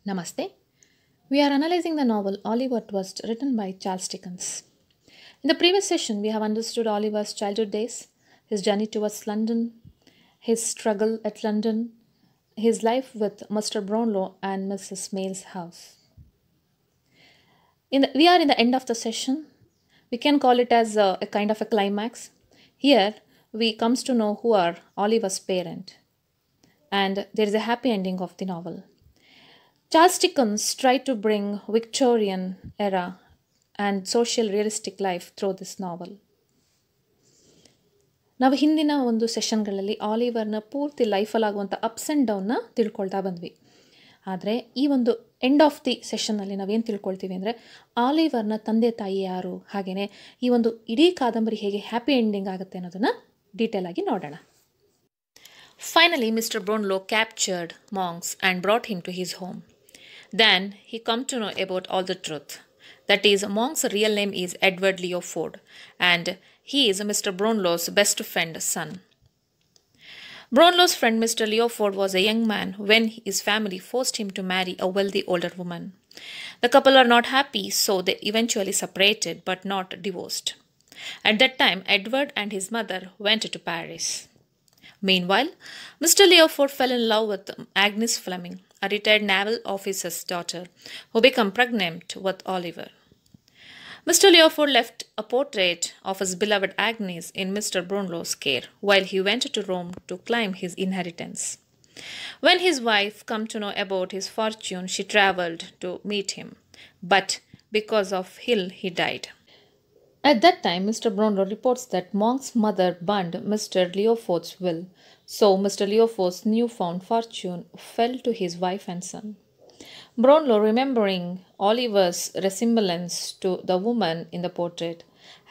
Namaste. We are analyzing the novel Oliver Twist written by Charles Dickens. In the previous session, we have understood Oliver's childhood days, his journey towards London, his struggle at London, his life with Mr. Brownlow and Mrs. Smale's house. We are in the end of the session. We can call it as a kind of a climax. Here, we comes to know who are Oliver's parents, and there is a happy ending of the novel. Charles Dickens tried to bring Victorian era and social realistic life through this novel. ನಾವು ಹಿಂದಿನ ಒಂದು ಸೆಷನ್ಗಳಲ್ಲಿ ಆಲಿವರ್ನ ಪೂರ್ತಿ ಲೈಫಲ್ಲಾಗುವಂಥ ups and ಡೌನ್ನ ತಿಳ್ಕೊಳ್ತಾ ಬಂದ್ವಿ. ಆದರೆ ಈ ಒಂದು end of the ಸೆಷನ್ನಲ್ಲಿ ನಾವೇನು ತಿಳ್ಕೊಳ್ತೀವಿ ಅಂದರೆ ಆಲಿವರ್ನ ತಂದೆ ತಾಯಿ ಯಾರು, ಹಾಗೆಯೇ ಈ ಒಂದು ಇಡೀ ಕಾದಂಬರಿ ಹೇಗೆ ಹ್ಯಾಪಿ ಎಂಡಿಂಗ್ ಆಗುತ್ತೆ ಅನ್ನೋದನ್ನು ಡೀಟೇಲ್ ಆಗಿ ನೋಡೋಣ. Finally, Mr. Brownlow captured Monks and brought him to his home. Then he come to know about all the truth. That is, Monk's real name is Edward Leo Ford, and he is Mr. Brownlow's best friend's son. Brownlow's friend Mr. Leo Ford was a young man when his family forced him to marry a wealthy older woman. The couple are not happy, so they eventually separated but not divorced. At that time, Edward and his mother went to Paris. Meanwhile, Mr. Leo Ford fell in love with Agnes Fleming, a retired naval officer's daughter, who became pregnant with Oliver. Mr. Leo Ford left a portrait of his beloved Agnes in Mr. Brownlow's care while he went to Rome to claim his inheritance. When his wife came to know about his fortune, she travelled to meet him, but because of ill, he died. At that time, Mr. Brownlow reports that Monk's mother burned Mr. Leo Ford's will, so Mr. Leo Ford's newfound fortune fell to his wife and son. Brownlow, remembering Oliver's resemblance to the woman in the portrait,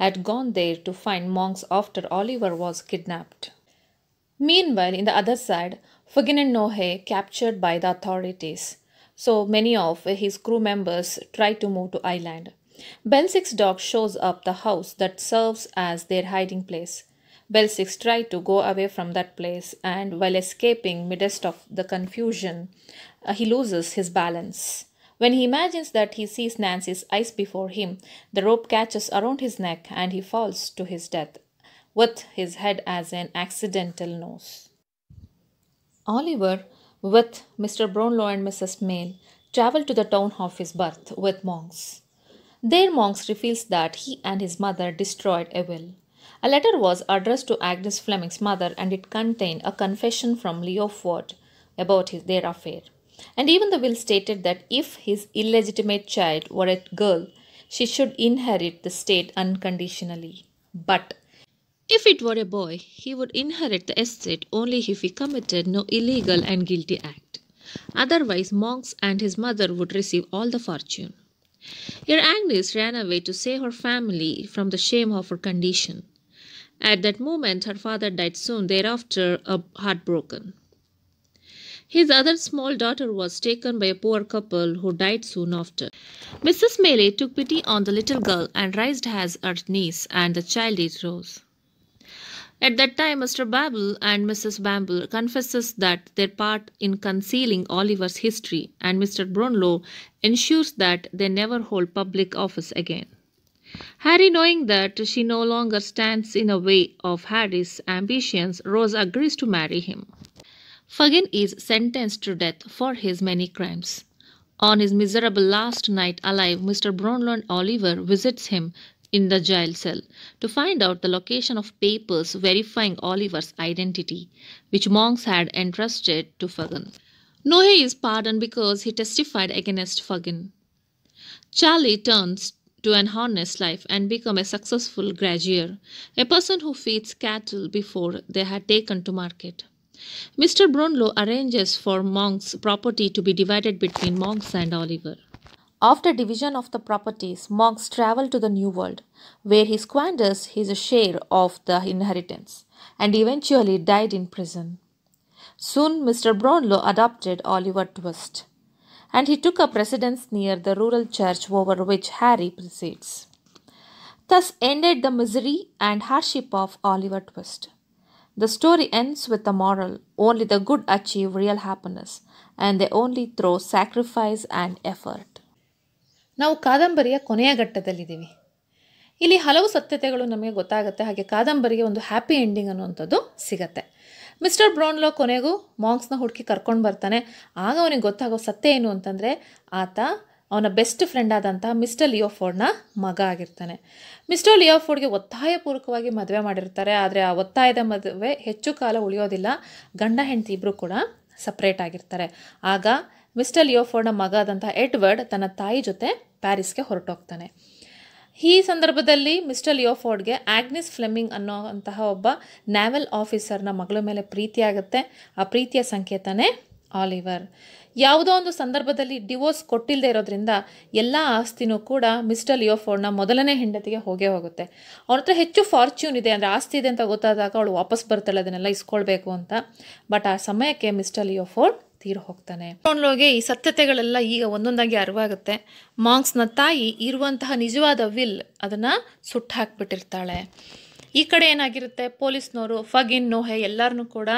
had gone there to find Monks after Oliver was kidnapped. Meanwhile, in the other side, Fagin and Nohe captured by the authorities, so many of his crew members tried to move to Ireland. Belsic's dog shows up the house that serves as their hiding place. Belsic tried to go away from that place, and while escaping midst of the confusion, he loses his balance. When he imagines that he sees Nancy's eyes before him, the rope catches around his neck and he falls to his death, with his head as an accidental nose. Oliver, with Mr. Brownlow and Mrs. Smale, traveled to the town of his birth with Monks. There, Monks reveals that he and his mother destroyed a will. A letter was addressed to Agnes Fleming's mother, and it contained a confession from Leo Ford about their affair. And even the will stated that if his illegitimate child were a girl, she should inherit the state unconditionally. But if it were a boy, he would inherit the estate only if he committed no illegal and guilty act. Otherwise, Monks and his mother would receive all the fortune. Here Agnes ran away to save her family from the shame of her condition. At that moment, her father died soon thereafter, heartbroken. His other small daughter was taken by a poor couple who died soon after. Mrs. Smale took pity on the little girl and raised her as her niece, and the child is Rose. At that time, Mr. Babble and Mrs. Bamble confesses that their part in concealing Oliver's history, and Mr. Brownlow ensures that they never hold public office again. Harry, knowing that she no longer stands in the way of Harry's ambitions, Rose agrees to marry him. Fagin is sentenced to death for his many crimes. On his miserable last night alive, Mr. Brownlow and Oliver visits him in the jail cell to find out the location of papers verifying Oliver's identity, which Monks had entrusted to Fagin. Nohe is pardoned because he testified against Fagin. Charlie turns to an honest life and becomes a successful grazier, a person who feeds cattle before they had taken to market. Mr. Brownlow arranges for Monk's property to be divided between Monks and Oliver. After division of the properties, Monks travels to the New World, where he squanders his share of the inheritance, and eventually died in prison. Soon Mr. Brownlow adopted Oliver Twist, and he took up residence near the rural church over which Harry presides. Thus ended the misery and hardship of Oliver Twist. The story ends with the moral: only the good achieve real happiness, and they only through sacrifice and effort. ನಾವು ಕಾದಂಬರಿಯ ಕೊನೆಯ ಘಟ್ಟದಲ್ಲಿದ್ದೀವಿ. ಇಲ್ಲಿ ಹಲವು ಸತ್ಯತೆಗಳು ನಮಗೆ ಗೊತ್ತಾಗುತ್ತೆ. ಹಾಗೆ ಕಾದಂಬರಿಗೆ ಒಂದು happy ending ಅನ್ನುವಂಥದ್ದು ಸಿಗತ್ತೆ. ಮಿಸ್ಟರ್ ಬ್ರೌನ್ಲೋ ಕೊನೆಗೂ ಮಾಂಕ್ಸ್ನ ಹುಡುಕಿ ಕರ್ಕೊಂಡು ಬರ್ತಾನೆ. ಆಗ ಅವನಿಗೆ ಗೊತ್ತಾಗೋ ಸತ್ಯ ಏನು ಅಂತಂದರೆ, ಆತ ಅವನ ಬೆಸ್ಟ್ ಫ್ರೆಂಡ್ ಆದಂಥ ಮಿಸ್ಟರ್ ಲಿಯೋಫೋರ್ಡ್ನ ಮಗ ಆಗಿರ್ತಾನೆ. ಮಿಸ್ಟರ್ ಲಿಯೋಫೋರ್ಡ್ಗೆ ಒತ್ತಾಯಪೂರ್ವಕವಾಗಿ ಮದುವೆ ಮಾಡಿರ್ತಾರೆ. ಆದರೆ ಆ ಒತ್ತಾಯದ ಮದುವೆ ಹೆಚ್ಚು ಕಾಲ ಉಳಿಯೋದಿಲ್ಲ. ಗಂಡ ಹೆಂಡತಿ ಇಬ್ಬರು ಕೂಡ ಸಪ್ರೇಟ್ ಆಗಿರ್ತಾರೆ. ಆಗ ಮಿಸ್ಟರ್ ಲಿಯೋಫೋರ್ಡ್ನ ಮಗ ಆದಂಥ ಎಡ್ವರ್ಡ್ ತನ್ನ ತಾಯಿ ಜೊತೆ ಪ್ಯಾರಿಸ್ಗೆ ಹೊರಟೋಗ್ತಾನೆ. ಈ ಸಂದರ್ಭದಲ್ಲಿ ಮಿಸ್ಟರ್ ಲಿಯೋಫೋರ್ಡ್ಗೆ ಆಗ್ನೆಸ್ ಫ್ಲೆಮಿಂಗ್ ಅನ್ನೋಂತಹ ಒಬ್ಬ ನ್ಯಾವಲ್ ಆಫೀಸರ್ನ ಮಗಳ ಮೇಲೆ ಪ್ರೀತಿ ಆಗುತ್ತೆ. ಆ ಪ್ರೀತಿಯ ಸಂಕೇತನೇ ಆಲಿವರ್. ಯಾವುದೋ ಒಂದು ಸಂದರ್ಭದಲ್ಲಿ ಡಿವೋರ್ಸ್ ಕೊಟ್ಟಿಲ್ಲದೆ ಇರೋದ್ರಿಂದ ಎಲ್ಲ ಆಸ್ತಿನೂ ಕೂಡ ಮಿಸ್ಟರ್ ಲಿಯೋಫೋರ್ಡ್ನ ಮೊದಲನೇ ಹೆಂಡತಿಗೆ ಹೋಗೇ ಹೋಗುತ್ತೆ. ಅವನ ಹತ್ರ ಹೆಚ್ಚು ಫಾರ್ಚ್ಯೂನ್ ಇದೆ, ಅಂದರೆ ಆಸ್ತಿ ಇದೆ ಅಂತ ಗೊತ್ತಾದಾಗ ಅವಳು ವಾಪಸ್ ಬರ್ತಾಳೆ ಅದನ್ನೆಲ್ಲ ಇಸ್ಕೊಳ್ಬೇಕು ಅಂತ. ಬಟ್ ಆ ಸಮಯಕ್ಕೆ ಮಿಸ್ಟರ್ ಲಿಯೋಫೋರ್ಡ್ ತೀರು ಹೋಗ್ತಾನೆ. ಬ್ರೌನ್ಲೋಗೆ ಈ ಸತ್ಯತೆಗಳೆಲ್ಲ ಈಗ ಒಂದೊಂದಾಗಿ ಅರಿವಾಗುತ್ತೆ. ಮಾಂಕ್ಸ್ನ ತಾಯಿ ಇರುವಂತಹ ನಿಜವಾದ ವಿಲ್ ಅದನ್ನು ಸುಟ್ಟು ಹಾಕ್ಬಿಟ್ಟಿರ್ತಾಳೆ. ಈ ಕಡೆ ಏನಾಗಿರುತ್ತೆ, ಪೊಲೀಸ್ನವರು ಫಗಿನ್ ನೋಹೆ ಎಲ್ಲರನ್ನೂ ಕೂಡ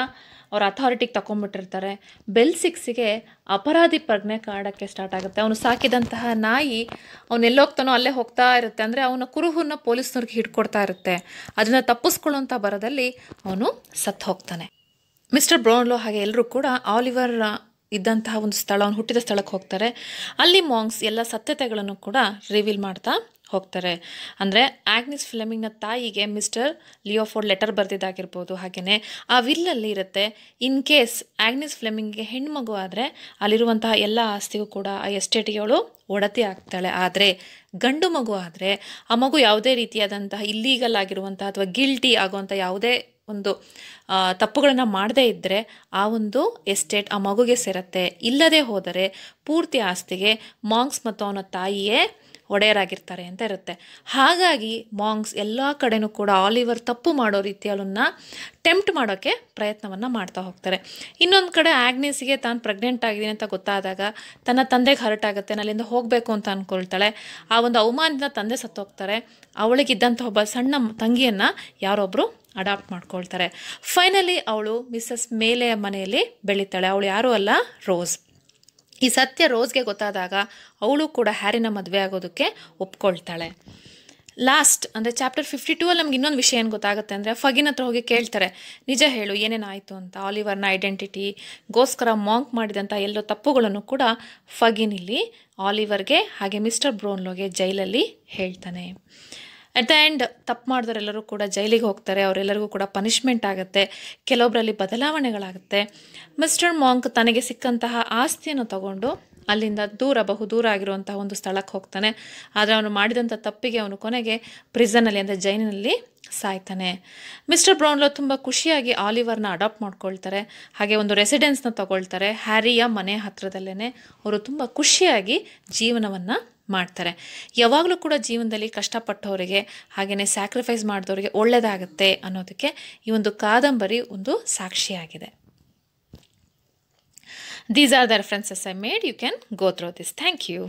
ಅವ್ರ ಅಥಾರಿಟಿಗೆ ತಗೊಂಡ್ಬಿಟ್ಟಿರ್ತಾರೆ. ಬೆಲ್ ಸಿಕ್ಸಿಗೆ ಅಪರಾಧಿ ಪ್ರಜ್ಞೆ ಕಾಡೋಕ್ಕೆ ಸ್ಟಾರ್ಟ್ ಆಗುತ್ತೆ. ಅವನು ಸಾಕಿದಂತಹ ನಾಯಿ ಅವನು ಎಲ್ಲೋಗ್ತಾನೋ ಅಲ್ಲೇ ಹೋಗ್ತಾ ಇರುತ್ತೆ. ಅಂದರೆ ಅವನ ಕುರುಹನ್ನು ಪೊಲೀಸ್ನವ್ರಿಗೆ ಹಿಡ್ಕೊಡ್ತಾ ಇರುತ್ತೆ. ಅದನ್ನು ತಪ್ಪಿಸ್ಕೊಳ್ಳೋಂಥ ಬರದಲ್ಲಿ ಅವನು ಸತ್ತು ಹೋಗ್ತಾನೆ. ಮಿಸ್ಟರ್ ಬ್ರೌನ್ಲೋ ಹಾಗೆ ಎಲ್ಲರೂ ಕೂಡ ಆಲಿವರ್ ಇದ್ದಂತಹ ಒಂದು ಸ್ಥಳ, ಅವನು ಹುಟ್ಟಿದ ಸ್ಥಳಕ್ಕೆ ಹೋಗ್ತಾರೆ. ಅಲ್ಲಿ ಮಾಂಕ್ಸ್ ಎಲ್ಲ ಸತ್ಯತೆಗಳನ್ನು ಕೂಡ ರಿವೀಲ್ ಮಾಡ್ತಾ ಹೋಗ್ತಾರೆ. ಅಂದರೆ ಆಗ್ನೆಸ್ ಫ್ಲೆಮಿಂಗ್ನ ತಾಯಿಗೆ ಮಿಸ್ಟರ್ ಲಿಯೋಫೋರ್ಡ್ ಲೆಟರ್ ಬರೆದಿದ್ದಾಗಿರ್ಬೋದು. ಹಾಗೆಯೇ ಆ ವಿಲ್ಲಲ್ಲಿ ಇರುತ್ತೆ, ಇನ್ ಕೇಸ್ ಆಗ್ನೆಸ್ ಫ್ಲೆಮಿಂಗ್ಗೆ ಹೆಣ್ಮಗು ಆದರೆ ಅಲ್ಲಿರುವಂತಹ ಎಲ್ಲ ಆಸ್ತಿಗೂ ಕೂಡ ಆ ಎಸ್ಟೇಟಿಗೆ ಅವಳು ಒಡತಿ ಆಗ್ತಾಳೆ. ಆದರೆ ಗಂಡು ಮಗು ಆದರೆ ಆ ಮಗು ಯಾವುದೇ ರೀತಿಯಾದಂತಹ ಇಲ್ಲೀಗಲ್ ಆಗಿರುವಂತಹ ಅಥವಾ ಗಿಲ್ಟಿ ಆಗುವಂಥ ಯಾವುದೇ ಒಂದು ತಪ್ಪುಗಳನ್ನು ಮಾಡದೇ ಇದ್ದರೆ ಆ ಒಂದು ಎಸ್ಟೇಟ್ ಆ ಮಗುಗೆ ಸೇರುತ್ತೆ. ಇಲ್ಲದೆ ಹೋದರೆ ಪೂರ್ತಿ ಆಸ್ತಿಗೆ ಮಾಂಕ್ಸ್ ಮತ್ತು ಅವನ ತಾಯಿಯೇ ಒಡೆಯರಾಗಿರ್ತಾರೆ ಅಂತ ಇರುತ್ತೆ. ಹಾಗಾಗಿ ಮಾಂಕ್ಸ್ ಎಲ್ಲ ಕಡೆನೂ ಕೂಡ ಆಲಿವರ್ ತಪ್ಪು ಮಾಡೋ ರೀತಿಯಲ್ಲನ್ನ ಟೆಂಪ್ಟ್ ಮಾಡೋಕ್ಕೆ ಪ್ರಯತ್ನವನ್ನು ಮಾಡ್ತಾ ಹೋಗ್ತಾರೆ. ಇನ್ನೊಂದು ಕಡೆ ಆಗ್ನೆಸ್ಗೆ ತಾನು ಪ್ರೆಗ್ನೆಂಟ್ ಆಗಿದ್ದೀನಿ ಅಂತ ಗೊತ್ತಾದಾಗ ತನ್ನ ತಂದೆಗೆ ಹರ್ಟ್ ಆಗುತ್ತೆ, ಅಲ್ಲಿಂದ ಹೋಗಬೇಕು ಅಂತ ಅಂದ್ಕೊಳ್ತಾಳೆ. ಆ ಒಂದು ಅವಮಾನದಿಂದ ತಂದೆ ಸತ್ತೋಗ್ತಾರೆ. ಅವಳಿಗಿದ್ದಂಥ ಒಬ್ಬ ಸಣ್ಣ ತಂಗಿಯನ್ನು ಯಾರೊಬ್ಬರು ಅಡಾಪ್ಟ್ ಮಾಡ್ಕೊಳ್ತಾರೆ. ಫೈನಲಿ ಅವಳು ಮಿಸ್ಸಸ್ ಮೇಲೆಯ ಮನೆಯಲ್ಲಿ ಬೆಳೀತಾಳೆ. ಅವಳು ಯಾರೂ ಅಲ್ಲ, ರೋಸ್. ಈ ಸತ್ಯ ರೋಸ್ಗೆ ಗೊತ್ತಾದಾಗ ಅವಳು ಕೂಡ ಹ್ಯಾರಿನ ಮದುವೆ ಆಗೋದಕ್ಕೆ ಒಪ್ಕೊಳ್ತಾಳೆ. ಲಾಸ್ಟ್ ಅಂದರೆ ಚಾಪ್ಟರ್ 52 ನಮ್ಗೆ ಇನ್ನೊಂದು ವಿಷಯ ಏನು ಗೊತ್ತಾಗುತ್ತೆ ಅಂದರೆ, ಫಗಿನ್ ಹತ್ರ ಹೋಗಿ ಕೇಳ್ತಾರೆ, ನಿಜ ಹೇಳು ಏನೇನಾಯಿತು ಅಂತ. ಆಲಿವರ್ನ ಐಡೆಂಟಿಟಿಗೋಸ್ಕರ ಮಾಂಕ್ ಮಾಡಿದಂಥ ಎಲ್ಲೋ ತಪ್ಪುಗಳನ್ನು ಕೂಡ ಫಗಿನ್ ಇಲ್ಲಿ ಆಲಿವರ್ಗೆ ಹಾಗೆ ಮಿಸ್ಟರ್ ಬ್ರೌನ್ಲೋಗೆ ಜೈಲಲ್ಲಿ ಹೇಳ್ತಾನೆ. ಅಟ್ ದ ಎಂಡ್ ತಪ್ಪು ಮಾಡಿದವರೆಲ್ಲರೂ ಕೂಡ ಜೈಲಿಗೆ ಹೋಗ್ತಾರೆ. ಅವರೆಲ್ಲರಿಗೂ ಕೂಡ ಪನಿಷ್ಮೆಂಟ್ ಆಗುತ್ತೆ. ಕೆಲವೊಬ್ಬರಲ್ಲಿ ಬದಲಾವಣೆಗಳಾಗುತ್ತೆ. ಮಿಸ್ಟರ್ ಮಾಂಕ್ ತನಗೆ ಸಿಕ್ಕಂತಹ ಆಸ್ತಿಯನ್ನು ತಗೊಂಡು ಅಲ್ಲಿಂದ ಬಹುದೂರ ಆಗಿರುವಂತಹ ಒಂದು ಸ್ಥಳಕ್ಕೆ ಹೋಗ್ತಾನೆ. ಆದರೆ ಅವನು ಮಾಡಿದಂಥ ತಪ್ಪಿಗೆ ಅವನು ಕೊನೆಗೆ ಪ್ರಿಸನಲ್ಲಿ ಅಂದರೆ ಜೈಲಿನಲ್ಲಿ ಸಾಯ್ತಾನೆ. ಮಿಸ್ಟರ್ ಬ್ರೌನ್ಲೋ ತುಂಬ ಖುಷಿಯಾಗಿ ಆಲಿವರ್ನ ಅಡಾಪ್ಟ್ ಮಾಡ್ಕೊಳ್ತಾರೆ. ಹಾಗೆ ಒಂದು ರೆಸಿಡೆನ್ಸ್ನ ತಗೊಳ್ತಾರೆ ಹ್ಯಾರಿಯ ಮನೆ ಹತ್ರದಲ್ಲೇ. ಅವರು ತುಂಬ ಖುಷಿಯಾಗಿ ಜೀವನವನ್ನು ಮಾಡ್ತಾರೆ. ಯಾವಾಗಲೂ ಕೂಡ ಜೀವನದಲ್ಲಿ ಕಷ್ಟಪಟ್ಟವರಿಗೆ ಹಾಗೆಯೇ ಸ್ಯಾಕ್ರಿಫೈಸ್ ಮಾಡಿದವರಿಗೆ ಒಳ್ಳೆಯದಾಗುತ್ತೆ ಅನ್ನೋದಕ್ಕೆ ಈ ಒಂದು ಕಾದಂಬರಿ ಒಂದು ಸಾಕ್ಷಿಯಾಗಿದೆ. These are the references I made. You can go through this. Thank you.